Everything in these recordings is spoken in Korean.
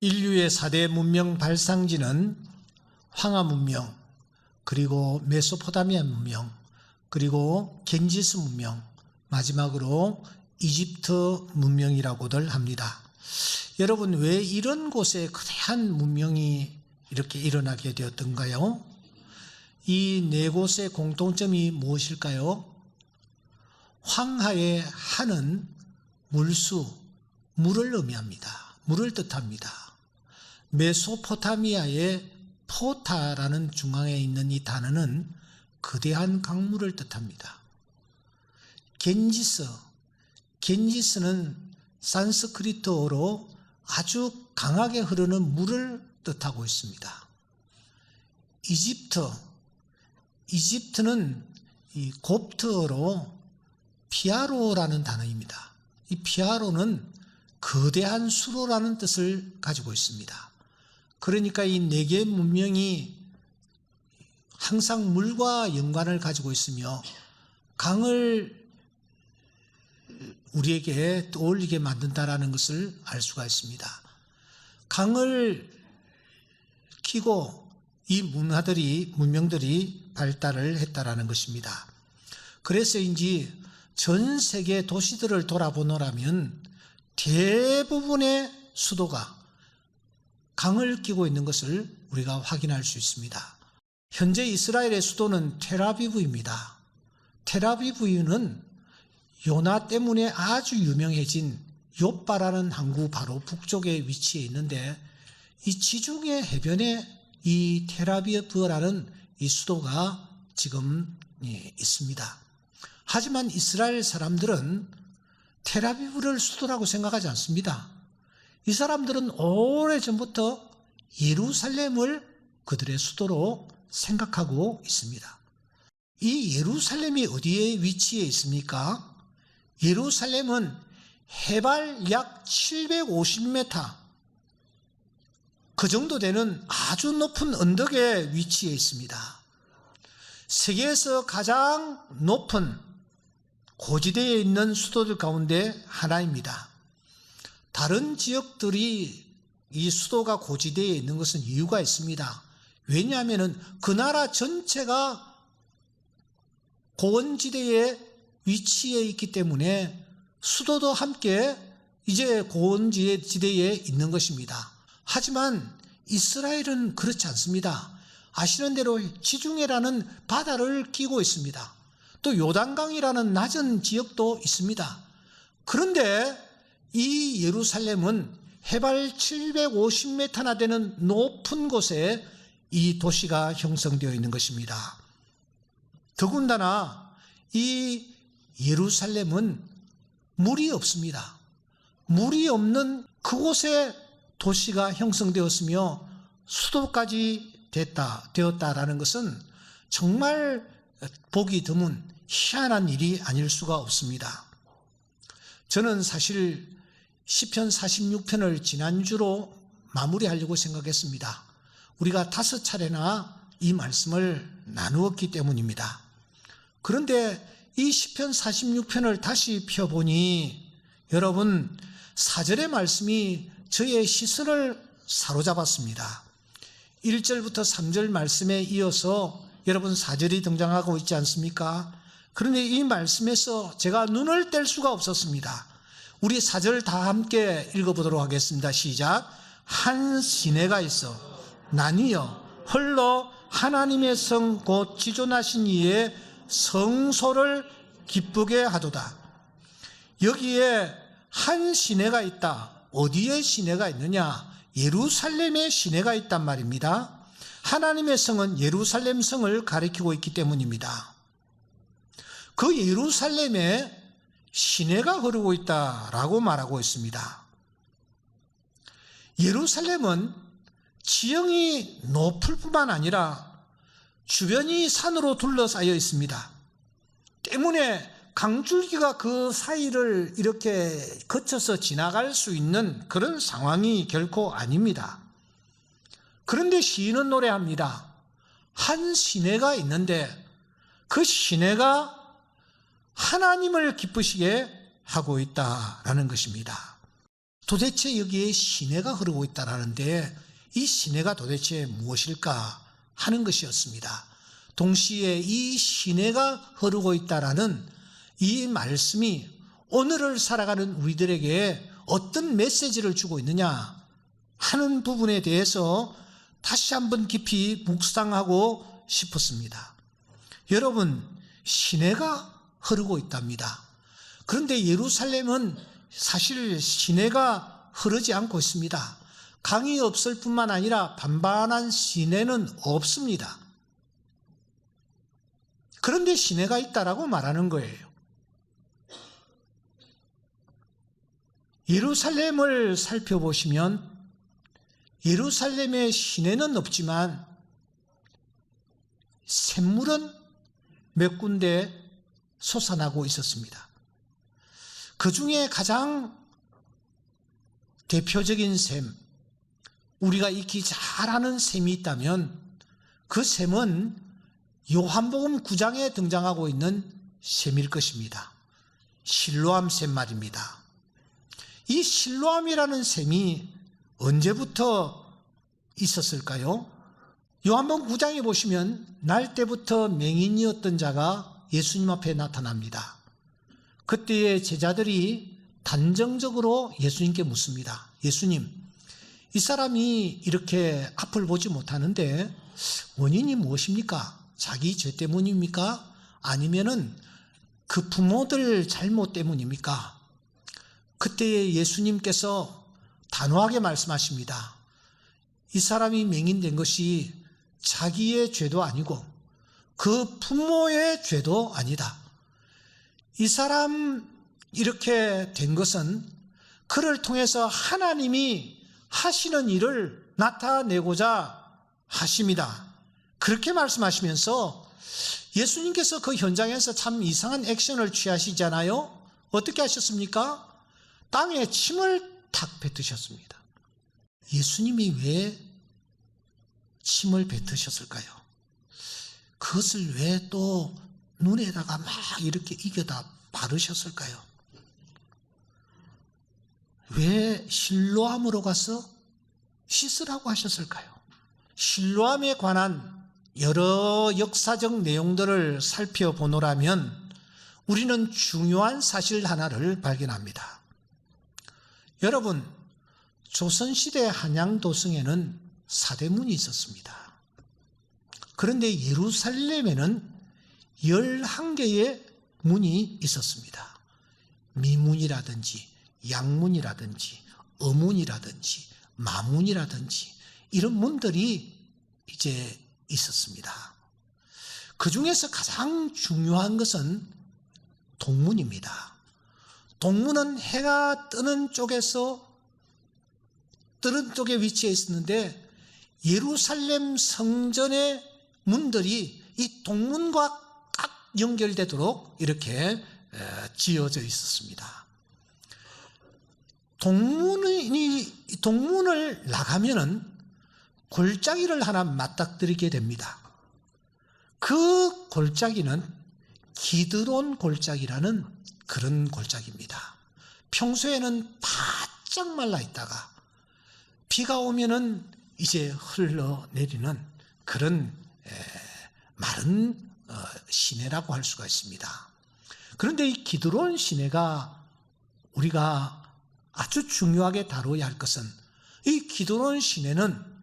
인류의 4대 문명 발상지는 황하 문명, 그리고 메소포타미아 문명, 그리고 갱지스 문명, 마지막으로 이집트 문명이라고들 합니다. 여러분, 왜 이런 곳에 거대한 문명이 이렇게 일어나게 되었던가요? 이 네 곳의 공통점이 무엇일까요? 황하의 하는 물수, 물을 의미합니다. 물을 뜻합니다. 메소포타미아의 포타라는 중앙에 있는 이 단어는 거대한 강물을 뜻합니다. 겐지스는 산스크리트어로 아주 강하게 흐르는 물을 뜻하고 있습니다. 이집트는 이 곱트어로 피아로라는 단어입니다. 이 피아로는 거대한 수로라는 뜻을 가지고 있습니다. 그러니까 이 네 개의 문명이 항상 물과 연관을 가지고 있으며 강을 우리에게 떠올리게 만든다라는 것을 알 수가 있습니다. 강을 끼고 이 문명들이 발달을 했다라는 것입니다. 그래서인지 전 세계 도시들을 돌아보노라면 대부분의 수도가 강을 끼고 있는 것을 우리가 확인할 수 있습니다. 현재 이스라엘의 수도는 텔아비브입니다. 텔아비브는 요나 때문에 아주 유명해진 욥바라는 항구 바로 북쪽에 위치해 있는데, 이 지중해 해변에 이 텔아비브라는 이 수도가 지금 있습니다. 하지만 이스라엘 사람들은 텔아비브를 수도라고 생각하지 않습니다. 이 사람들은 오래전부터 예루살렘을 그들의 수도로 생각하고 있습니다. 이 예루살렘이 어디에 위치해 있습니까? 예루살렘은 해발 약 750m, 그 정도 되는 아주 높은 언덕에 위치해 있습니다. 세계에서 가장 높은 고지대에 있는 수도들 가운데 하나입니다. 다른 지역들이 이 수도가 고지대에 있는 것은 이유가 있습니다. 왜냐하면 그 나라 전체가 고원지대에 위치해 있기 때문에 수도도 함께 이제 고원지대에 있는 것입니다. 하지만 이스라엘은 그렇지 않습니다. 아시는 대로 지중해라는 바다를 끼고 있습니다. 또 요단강이라는 낮은 지역도 있습니다. 그런데 이 예루살렘은 해발 750m나 되는 높은 곳에 이 도시가 형성되어 있는 것입니다. 더군다나 이 예루살렘은 물이 없습니다. 물이 없는 그곳에 도시가 형성되었으며 수도까지 되었다라는 것은 정말 보기 드문 희한한 일이 아닐 수가 없습니다. 저는 사실 시편 46편을 지난주로 마무리하려고 생각했습니다. 우리가 5차례나 이 말씀을 나누었기 때문입니다. 그런데 이 시편 46편을 다시 펴보니 여러분, 4절의 말씀이 저의 시선을 사로잡았습니다. 1절부터 3절 말씀에 이어서 여러분 4절이 등장하고 있지 않습니까? 그런데 이 말씀에서 제가 눈을 뗄 수가 없었습니다. 우리 4절 다 함께 읽어보도록 하겠습니다. 시작. 한 시내가 있어 나뉘어 홀로 하나님의 성 곧 지존하신 이의 성소를 기쁘게 하도다. 여기에 한 시내가 있다. 어디에 시내가 있느냐? 예루살렘에 시내가 있단 말입니다. 하나님의 성은 예루살렘 성을 가리키고 있기 때문입니다. 그 예루살렘에 시내가 흐르고 있다라고 말하고 있습니다. 예루살렘은 지형이 높을 뿐만 아니라 주변이 산으로 둘러싸여 있습니다. 때문에 강줄기가 그 사이를 이렇게 거쳐서 지나갈 수 있는 그런 상황이 결코 아닙니다. 그런데 시인은 노래합니다. 한 시내가 있는데 그 시내가 하나님을 기쁘시게 하고 있다라는 것입니다. 도대체 여기에 시내가 흐르고 있다라는데 이 시내가 도대체 무엇일까 하는 것이었습니다. 동시에 이 시내가 흐르고 있다라는 이 말씀이 오늘을 살아가는 우리들에게 어떤 메시지를 주고 있느냐 하는 부분에 대해서 다시 한번 깊이 묵상하고 싶었습니다. 여러분, 시내가 흐르고 있답니다. 그런데 예루살렘은 사실 시내가 흐르지 않고 있습니다. 강이 없을 뿐만 아니라 반반한 시내는 없습니다. 그런데 시내가 있다라고 말하는 거예요. 예루살렘을 살펴보시면 예루살렘의 시내는 없지만 샘물은 몇 군데 솟아나고 있었습니다. 그 중에 가장 대표적인 샘, 우리가 익히 잘 아는 샘이 있다면 그 샘은 요한복음 9장에 등장하고 있는 샘일 것입니다. 실로암 샘 말입니다. 이 실로암이라는 샘이 언제부터 있었을까요? 요한복음 9장에 보시면 날 때부터 맹인이었던 자가 예수님 앞에 나타납니다. 그때의 제자들이 단정적으로 예수님께 묻습니다. 예수님, 이 사람이 이렇게 앞을 보지 못하는데 원인이 무엇입니까? 자기 죄 때문입니까? 아니면은 그 부모들 잘못 때문입니까? 그때 예수님께서 단호하게 말씀하십니다. 이 사람이 맹인된 것이 자기의 죄도 아니고 그 부모의 죄도 아니다. 이 사람 이렇게 된 것은 그를 통해서 하나님이 하시는 일을 나타내고자 하십니다. 그렇게 말씀하시면서 예수님께서 그 현장에서 참 이상한 액션을 취하시잖아요. 어떻게 하셨습니까? 땅에 침을 탁 뱉으셨습니다. 예수님이 왜 침을 뱉으셨을까요? 그것을 왜 또 눈에다가 막 이렇게 이겨다 바르셨을까요? 왜 실로암으로 가서 씻으라고 하셨을까요? 실로암에 관한 여러 역사적 내용들을 살펴보노라면 우리는 중요한 사실 하나를 발견합니다. 여러분, 조선시대 한양도성에는 사대문이 있었습니다. 그런데 예루살렘에는 11개의 문이 있었습니다. 미문이라든지 양문이라든지 어문이라든지 마문이라든지 이런 문들이 이제 있었습니다. 그 중에서 가장 중요한 것은 동문입니다. 동문은 해가 뜨는 쪽에 위치해 있었는데 예루살렘 성전의 문들이 이 동문과 딱 연결되도록 이렇게 지어져 있었습니다. 동문을 나가면은 골짜기를 하나 맞닥뜨리게 됩니다. 그 골짜기는 기드론 골짜기라는 그런 골짜기입니다. 평소에는 바짝 말라 있다가 비가 오면은 이제 흘러내리는 그런 마른 시내라고 할 수가 있습니다. 그런데 이 기드론 시내가 우리가 아주 중요하게 다뤄야 할 것은 이 기드론 시내는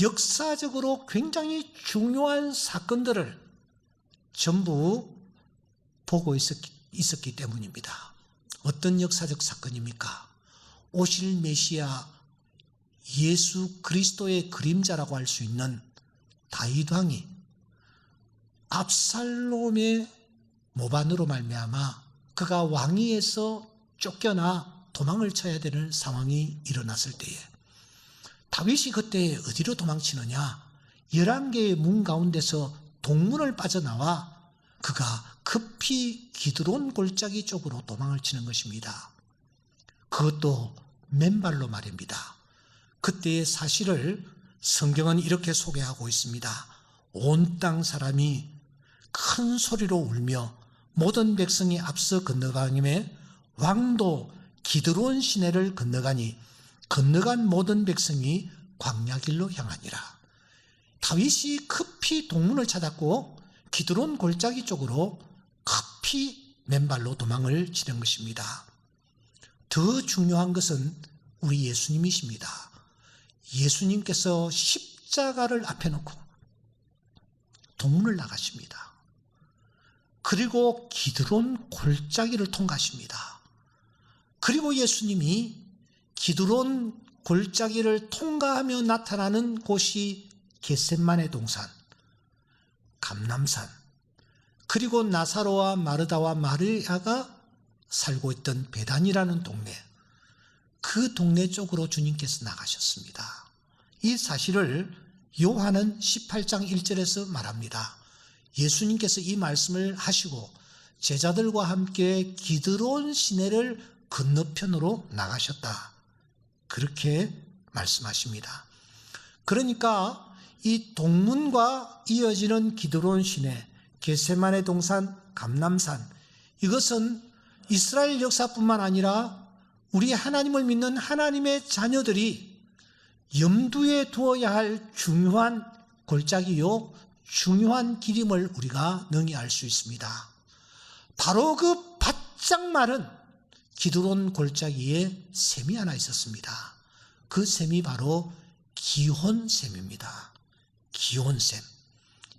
역사적으로 굉장히 중요한 사건들을 전부 보고 있었기 때문입니다. 어떤 역사적 사건입니까? 오실 메시아 예수 그리스도의 그림자라고 할 수 있는 다윗 왕이 압살롬의 모반으로 말미암아 그가 왕위에서 쫓겨나 도망을 쳐야 되는 상황이 일어났을 때에 다윗이 그때 어디로 도망치느냐? 11개의 문 가운데서 동문을 빠져나와 그가 급히 기드론 골짜기 쪽으로 도망을 치는 것입니다. 그것도 맨발로 말입니다. 그때의 사실을 성경은 이렇게 소개하고 있습니다. 온 땅 사람이 큰 소리로 울며 모든 백성이 앞서 건너가님에 왕도 기드론 시내를 건너가니 건너간 모든 백성이 광야길로 향하니라. 다윗이 급히 동문을 찾았고 기드론 골짜기 쪽으로 급히 맨발로 도망을 치는 것입니다. 더 중요한 것은 우리 예수님이십니다. 예수님께서 십자가를 앞에 놓고 동문을 나가십니다. 그리고 기드론 골짜기를 통과하십니다. 그리고 예수님이 기드론 골짜기를 통과하며 나타나는 곳이 겟셋마네 동산, 감람산, 그리고 나사로와 마르다와 마리아가 살고 있던 베단이라는 동네, 그 동네 쪽으로 주님께서 나가셨습니다. 이 사실을 요한은 18장 1절에서 말합니다. 예수님께서 이 말씀을 하시고 제자들과 함께 기드론 시내를 건너편으로 나가셨다. 그렇게 말씀하십니다. 그러니까 이 동문과 이어지는 기드론 시내, 겟세마네 동산, 감람산, 이것은 이스라엘 역사뿐만 아니라 우리 하나님을 믿는 하나님의 자녀들이 염두에 두어야 할 중요한 골짜기요, 중요한 길임을 우리가 능히 알 수 있습니다. 바로 그 바짝 마른 기드론 골짜기에 샘이 하나 있었습니다. 그 샘이 바로 기혼샘입니다. 기혼샘.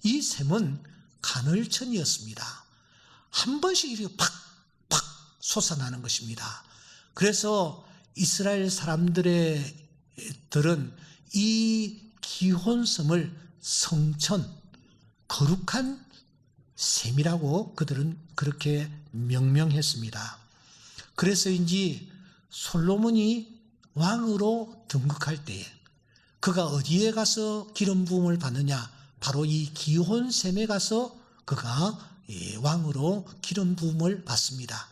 이 샘은 간헐천이었습니다. 한 번씩 이렇게 팍팍 솟아나는 것입니다. 그래서 이스라엘 사람들은 이 기혼섬을 성천, 거룩한 샘이라고 그들은 그렇게 명명했습니다. 그래서인지 솔로몬이 왕으로 등극할 때에 그가 어디에 가서 기름 부음을 받느냐? 바로 이 기혼샘에 가서 그가 왕으로 기름 부음을 받습니다.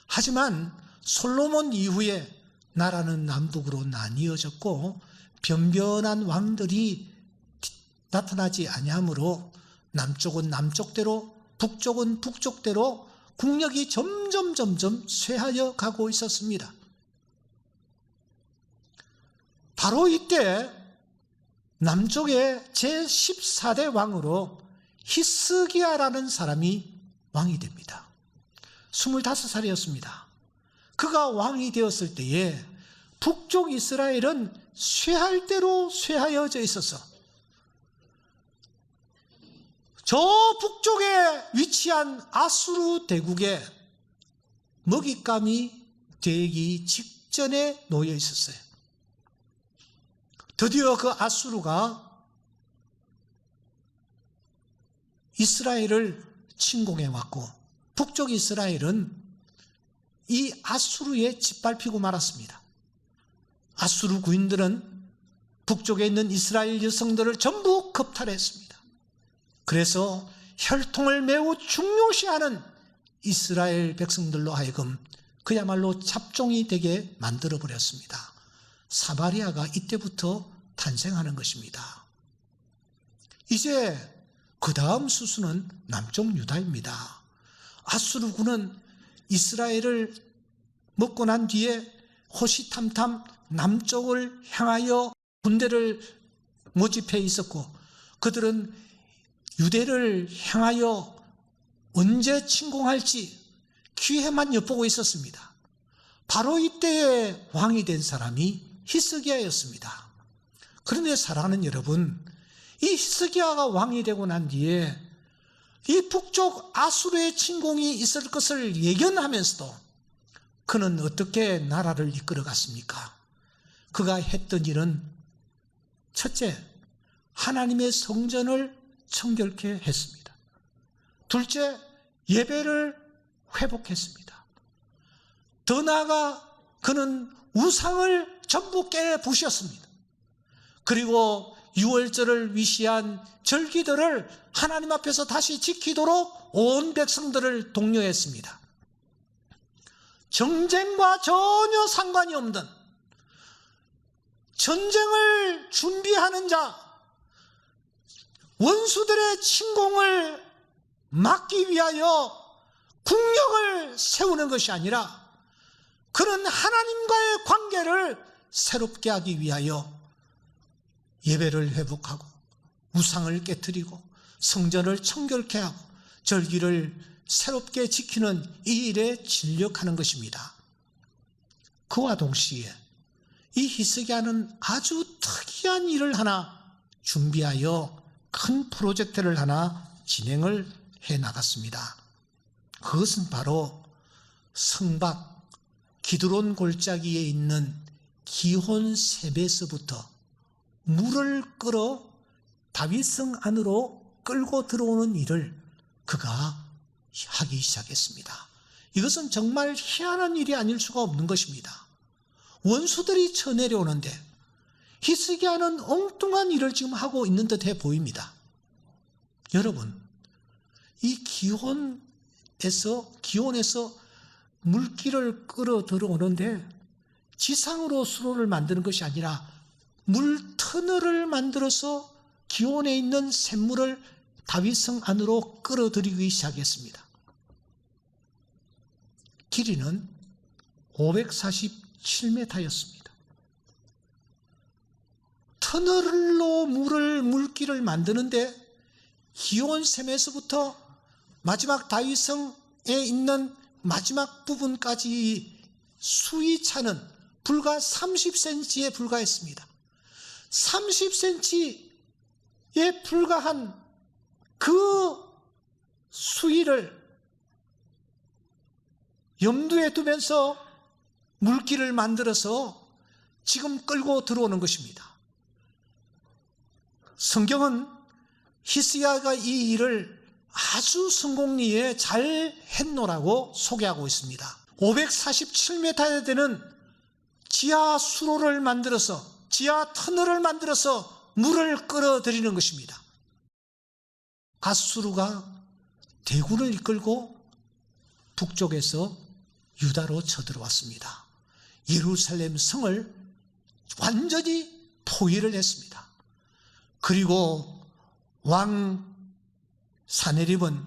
하지만 솔로몬 이후에 나라는 남북으로 나뉘어졌고 변변한 왕들이 나타나지 아니하므로 남쪽은 남쪽대로, 북쪽은 북쪽대로 국력이 점점 쇠하여 가고 있었습니다. 바로 이때 남쪽의 제14대 왕으로 히스기야라는 사람이 왕이 됩니다. 25살이었습니다. 그가 왕이 되었을 때에 북쪽 이스라엘은 쇠할 대로 쇠하여져 있어서 저 북쪽에 위치한 아수르 대국에 먹잇감이 되기 직전에 놓여 있었어요. 드디어 그 아수르가 이스라엘을 침공해 왔고 북쪽 이스라엘은 이 아수르에 짓밟히고 말았습니다. 아수르 군인들은 북쪽에 있는 이스라엘 여성들을 전부 겁탈했습니다. 그래서 혈통을 매우 중요시하는 이스라엘 백성들로 하여금 그야말로 잡종이 되게 만들어버렸습니다. 사마리아가 이때부터 탄생하는 것입니다. 이제 그 다음 수순은 남쪽 유다입니다. 아수르군은 이스라엘을 먹고 난 뒤에 호시탐탐 남쪽을 향하여 군대를 모집해 있었고 그들은 유대를 향하여 언제 침공할지 기회만 엿보고 있었습니다. 바로 이때에 왕이 된 사람이 히스기야였습니다. 그런데 사랑하는 여러분, 이 히스기야가 왕이 되고 난 뒤에 이 북쪽 아수르의 침공이 있을 것을 예견하면서도 그는 어떻게 나라를 이끌어갔습니까? 그가 했던 일은 첫째, 하나님의 성전을 청결케 했습니다. 둘째, 예배를 회복했습니다. 더 나아가 그는 우상을 전부 깨부셨습니다. 그리고 유월절을 위시한 절기들을 하나님 앞에서 다시 지키도록 온 백성들을 독려했습니다. 정쟁과 전혀 상관이 없는 전쟁을 준비하는 자, 원수들의 침공을 막기 위하여 국력을 세우는 것이 아니라 그런 하나님과의 관계를 새롭게 하기 위하여 예배를 회복하고 우상을 깨뜨리고 성전을 청결케 하고 절기를 새롭게 지키는 이 일에 진력하는 것입니다. 그와 동시에 이 히스기야는 아주 특이한 일을 하나 준비하여 큰 프로젝트를 하나 진행을 해 나갔습니다. 그것은 바로 성박 기드론 골짜기에 있는 기혼 세베스부터 물을 끌어 다윗성 안으로 끌고 들어오는 일을 그가 하기 시작했습니다. 이것은 정말 희한한 일이 아닐 수가 없는 것입니다. 원수들이 쳐내려오는데 히스기야는 엉뚱한 일을 지금 하고 있는 듯해 보입니다. 여러분, 이 기온에서 물길을 끌어 들어오는데 지상으로 수로를 만드는 것이 아니라 물 터널을 만들어서 기온에 있는 샘물을 다윗성 안으로 끌어들이기 시작했습니다. 길이는 547m였습니다. 터널로 물길을 만드는데 기온샘에서부터 마지막 다윗성에 있는 마지막 부분까지 수위 차는 불과 30cm에 불과했습니다. 30cm에 불과한 그 수위를 염두에 두면서 물길을 만들어서 지금 끌고 들어오는 것입니다. 성경은 히스기야가 이 일을 아주 성공리에 잘 했노라고 소개하고 있습니다. 547m에 되는 지하 수로를 만들어서 지하 터널을 만들어서 물을 끌어들이는 것입니다. 아수르가 대군을 이끌고 북쪽에서 유다로 쳐들어왔습니다. 예루살렘 성을 완전히 포위를 했습니다. 그리고 왕 사네립은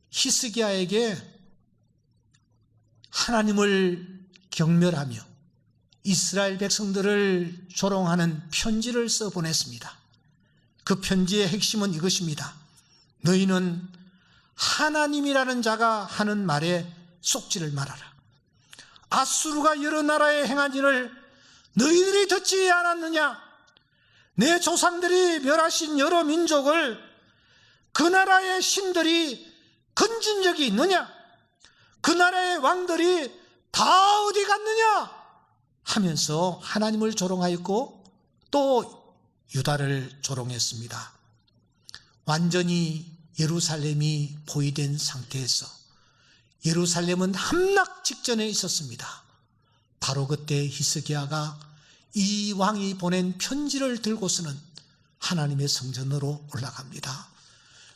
히스기야에게 하나님을 경멸하며 이스라엘 백성들을 조롱하는 편지를 써보냈습니다. 그 편지의 핵심은 이것입니다. 너희는 하나님이라는 자가 하는 말에 속지를 말아라. 아수르가 여러 나라에 행한 일을 너희들이 듣지 않았느냐? 내 조상들이 멸하신 여러 민족을 그 나라의 신들이 건진 적이 있느냐? 그 나라의 왕들이 다 어디 갔느냐? 하면서 하나님을 조롱하였고 또 유다를 조롱했습니다. 완전히 예루살렘이 포위된 상태에서 예루살렘은 함락 직전에 있었습니다. 바로 그때 히스기야가 이 왕이 보낸 편지를 들고서는 하나님의 성전으로 올라갑니다.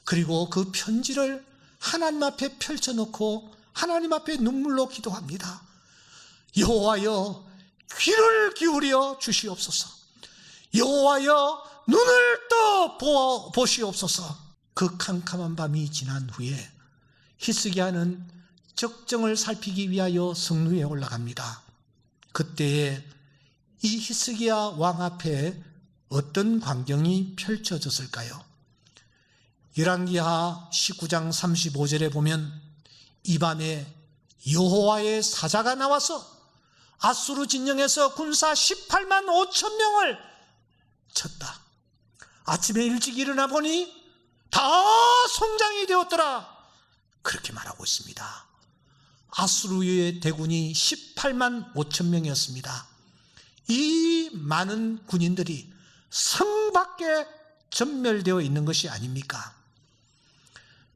그리고 그 편지를 하나님 앞에 펼쳐놓고 하나님 앞에 눈물로 기도합니다. 여호와여 귀를 기울여 주시옵소서. 여호와여 눈을 떠 보시옵소서. 그 캄캄한 밤이 지난 후에 히스기야는 적정을 살피기 위하여 성루에 올라갑니다. 그때에 이 히스기야 왕 앞에 어떤 광경이 펼쳐졌을까요? 열왕기하 19장 35절에 보면 이 밤에 여호와의 사자가 나와서 아수르 진영에서 군사 18만 5천 명을 쳤다. 아침에 일찍 일어나 보니 다 성장이 되었더라. 그렇게 말하고 있습니다. 아수르의 대군이 18만 5천 명이었습니다. 이 많은 군인들이 성 밖에 전멸되어 있는 것이 아닙니까?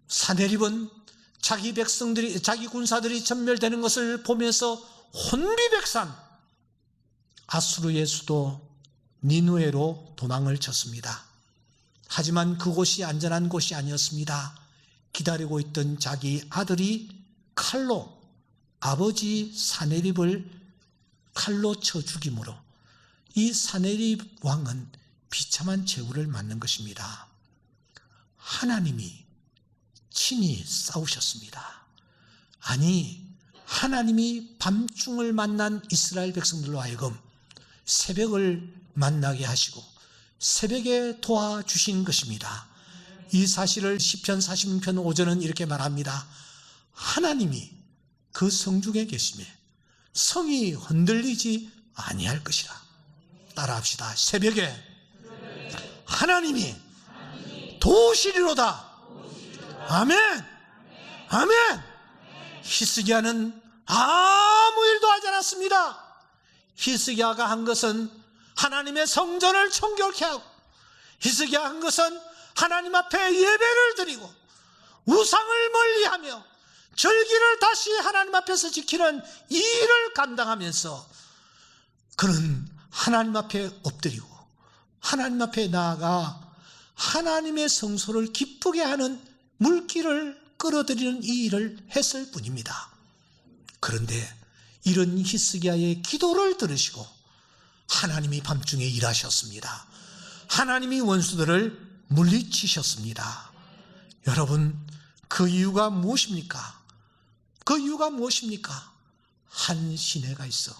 사네립은 자기 백성들이, 자기 군사들이 전멸되는 것을 보면서 혼비백산 아수르의 수도 니누에로 도망을 쳤습니다. 하지만 그곳이 안전한 곳이 아니었습니다. 기다리고 있던 자기 아들이 칼로 아버지 사네립을 칼로 쳐 죽임으로 이 사네립 왕은 비참한 최후를 맞는 것입니다. 하나님이 친히 싸우셨습니다. 아니, 하나님이 밤중을 만난 이스라엘 백성들로 하여금 새벽을 만나게 하시고 새벽에 도와주신 것입니다. 이 사실을 시편 46편 5절은 이렇게 말합니다. 하나님이 그 성중에 계시매 성이 흔들리지 아니할 것이라. 따라합시다. 새벽에 하나님이 도우시리로다. 아멘. 아멘. 히스기야는 아무 일도 하지 않았습니다. 히스기야가 한 것은 하나님의 성전을 청결케 하고, 히스기야 한 것은 하나님 앞에 예배를 드리고 우상을 멀리하며 절기를 다시 하나님 앞에서 지키는 이 일을 감당하면서 그는 하나님 앞에 엎드리고 하나님 앞에 나아가 하나님의 성소를 기쁘게 하는 물기를 끌어들이는 이 일을 했을 뿐입니다. 그런데 이런 히스기야의 기도를 들으시고 하나님이 밤중에 일하셨습니다. 하나님이 원수들을 물리치셨습니다. 여러분, 그 이유가 무엇입니까? 그 이유가 무엇입니까? 한 시내가 있어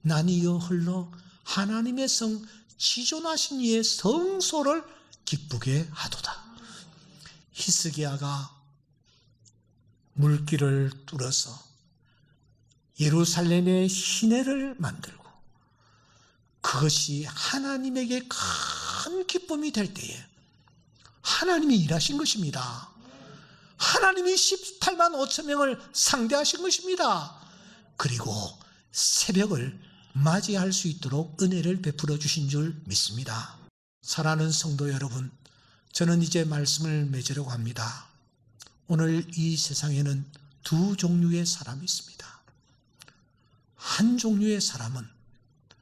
나뉘어 흘러 하나님의 성 지존하신 이의 성소를 기쁘게 하도다. 히스기야가 물길을 뚫어서 예루살렘의 시내를 만들고 그것이 하나님에게 큰 기쁨이 될 때에 하나님이 일하신 것입니다. 하나님이 18만 5천 명을 상대하신 것입니다. 그리고 새벽을 맞이할 수 있도록 은혜를 베풀어 주신 줄 믿습니다. 사랑하는 성도 여러분, 저는 이제 말씀을 맺으려고 합니다. 오늘 이 세상에는 두 종류의 사람이 있습니다. 한 종류의 사람은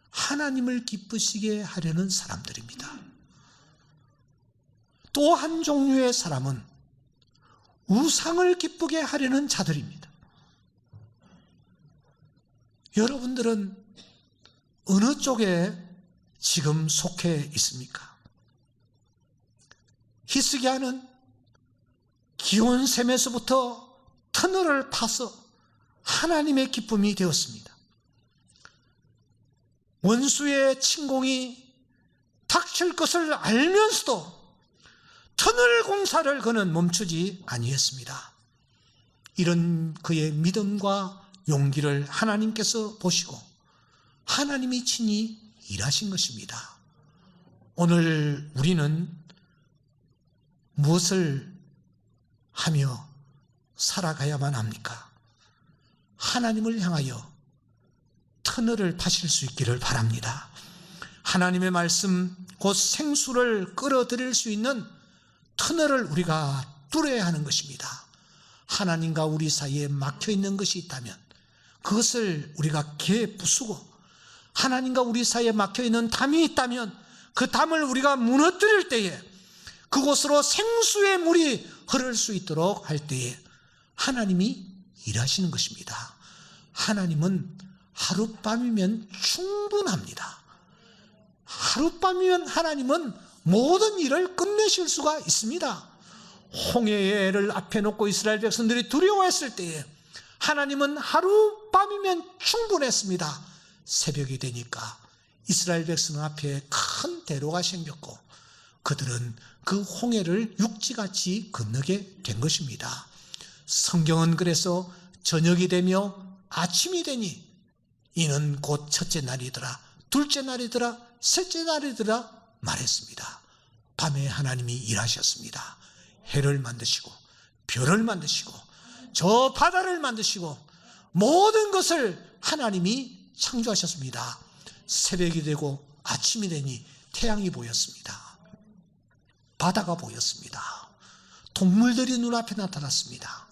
하나님을 기쁘시게 하려는 사람들입니다. 또 한 종류의 사람은 우상을 기쁘게 하려는 자들입니다. 여러분들은 어느 쪽에 지금 속해 있습니까? 히스기야는 기온샘에서부터 터널을 파서 하나님의 기쁨이 되었습니다. 원수의 침공이 닥칠 것을 알면서도 터널 공사를 그는 멈추지 아니했습니다. 이런 그의 믿음과 용기를 하나님께서 보시고 하나님이 친히 일하신 것입니다. 오늘 우리는 무엇을 하며 살아가야만 합니까? 하나님을 향하여 터널을 파실 수 있기를 바랍니다. 하나님의 말씀, 곧 생수를 끌어들일 수 있는 터널을 우리가 뚫어야 하는 것입니다. 하나님과 우리 사이에 막혀있는 것이 있다면 그것을 우리가 개부수고, 하나님과 우리 사이에 막혀있는 담이 있다면 그 담을 우리가 무너뜨릴 때에 그곳으로 생수의 물이 흐를 수 있도록 할 때에 하나님이 일하시는 것입니다. 하나님은 하룻밤이면 충분합니다. 하룻밤이면 하나님은 모든 일을 끝내실 수가 있습니다. 홍해를 앞에 놓고 이스라엘 백성들이 두려워했을 때에 하나님은 하룻밤이면 충분했습니다. 새벽이 되니까 이스라엘 백성 앞에 큰 대로가 생겼고 그들은 그 홍해를 육지같이 건너게 된 것입니다. 성경은 그래서 저녁이 되며 아침이 되니 이는 곧 첫째 날이더라, 둘째 날이더라, 셋째 날이더라 말했습니다. 밤에 하나님이 일하셨습니다. 해를 만드시고 별을 만드시고 저 바다를 만드시고 모든 것을 하나님이 창조하셨습니다. 새벽이 되고 아침이 되니 태양이 보였습니다. 바다가 보였습니다. 동물들이 눈앞에 나타났습니다.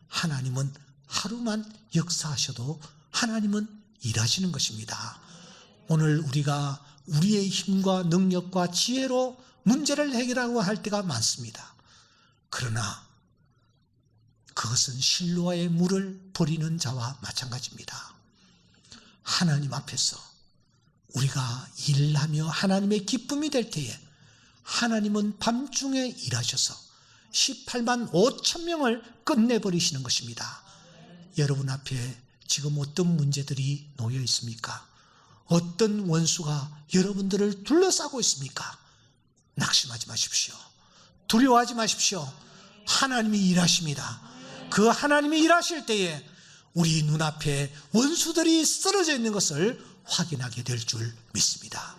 하나님은 하루만 역사하셔도 하나님은 일하시는 것입니다. 오늘 우리가 우리의 힘과 능력과 지혜로 문제를 해결하고 할 때가 많습니다. 그러나 그것은 실로아의 물을 버리는 자와 마찬가지입니다. 하나님 앞에서 우리가 일하며 하나님의 기쁨이 될 때에 하나님은 밤중에 일하셔서 18만 5천 명을 끝내버리시는 것입니다. 여러분 앞에 지금 어떤 문제들이 놓여 있습니까? 어떤 원수가 여러분들을 둘러싸고 있습니까? 낙심하지 마십시오. 두려워하지 마십시오. 하나님이 일하십니다. 그 하나님이 일하실 때에 우리 눈앞에 원수들이 쓰러져 있는 것을 확인하게 될 줄 믿습니다.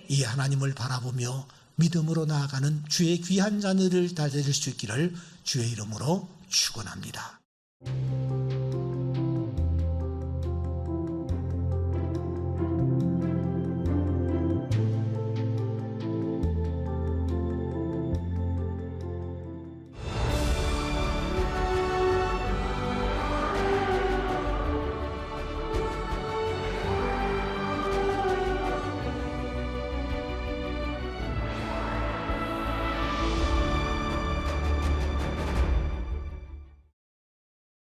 이 하나님을 바라보며 믿음으로 나아가는 주의 귀한 자녀를 다 될 수 있기를 주의 이름으로 축원합니다.